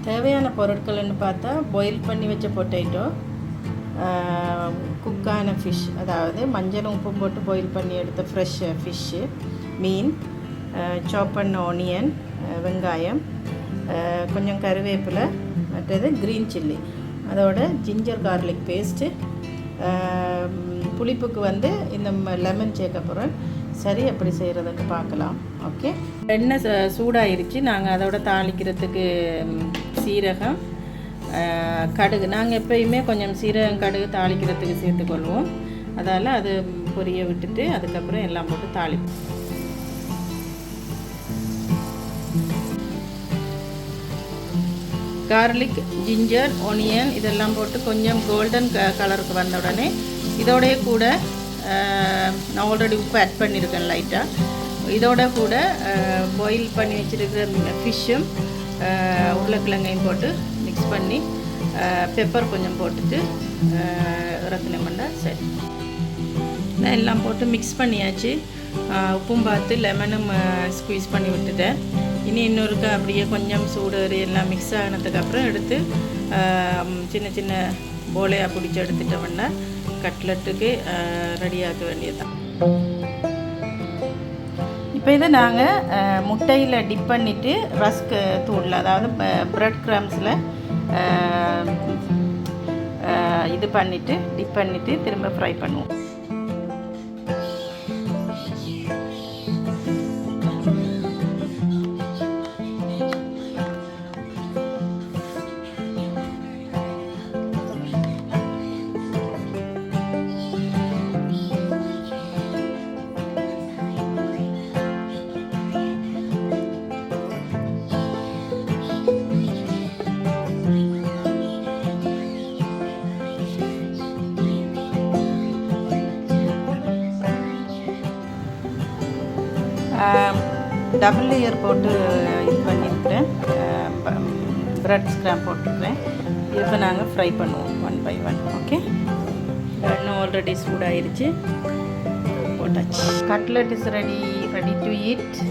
தேவையான பொருட்கள்னு பார்த்தா பாயில் பண்ணி வச்ச பொட்டேட்டோ, குக்கான ஃபிஷ், அதாவது மஞ்சளும் உப்பும் போட்டு பாயில் பண்ணி எடுத்த ஃப்ரெஷ் ஃபிஷ்ஷு, மீன், சாப் பண்ண ஆனியன், வெங்காயம், கொஞ்சம் கருவேப்பிலை, மற்றது க்ரீன் சில்லி, அதோட ஜிஞ்சர் கார்லிக் பேஸ்ட்டு, புளிப்புக்கு வந்து இந்த லெமன் சேர்க்க போகிறேன். சரி, எப்படி செய்கிறதுன்னு பார்க்கலாம். ஓகே, எண்ணெய் சூடாயிருச்சு. நாங்கள் அதோட தாளிக்கிறதுக்கு சீரகம், கடுகு, நாங்கள் எப்பயுமே கொஞ்சம் சீரகம் கடுகு தாளிக்கிறதுக்கு சேர்த்துக்கொள்வோம். அதால் அது பொரிய விட்டுட்டு அதுக்கப்புறம் எல்லாம் போட்டு தாளிப்போம். கார்லிக், ஜிஞ்சர், ஆனியன் இதெல்லாம் போட்டு கொஞ்சம் கோல்டன் கலருக்கு வந்த உடனே இதோடைய கூட நான் ஆல்ரெடி உப்பு ஆட் பண்ணியிருக்கேன் லைட்டாக. இதோட கூட பாயில் பண்ணி வச்சுருக்கிற ஃபிஷ்ஷும் உருளைக்கிழங்கையும் போட்டு மிக்ஸ் பண்ணி பெப்பர் கொஞ்சம் போட்டுட்டு இறக்குனோம்னா சரி. நான் எல்லாம் போட்டு மிக்ஸ் பண்ணியாச்சு. உப்பும் பார்த்து லெமனும் ஸ்குவீஸ் பண்ணி விட்டுட்டேன். இனி இன்னொருக்க அப்படியே கொஞ்சம் சூடு எல்லாம் மிக்ஸ் ஆனதுக்கப்புறம் எடுத்து சின்ன சின்ன போலையாக பிடிச்சி எடுத்துட்டோம்னா கட்லெட்டுக்கு ரெடியாக்க வேண்டியதுதான். இப்போ இதை நாங்கள் முட்டையில் டிப் பண்ணிவிட்டு ரஸ்க் தூளில், அதாவது ப்ரெட் க்ரம்ஸில் இது பண்ணிவிட்டு டிப் பண்ணிவிட்டு திரும்ப ஃப்ரை பண்ணுவோம். டபுள் லேயர் போட்டு இது பண்ணியிருக்கிறேன், ப்ரெட் ஸ்க்ராம் போட்டுருக்கிறேன். இப்போ நாங்கள் ஃப்ரை பண்ணுவோம் 1 by 1. ஓகே, எண்ணெய் ஆல்ரெடி சூடாயிருச்சு, போட்டாச்சு. Cutlet is ready to eat.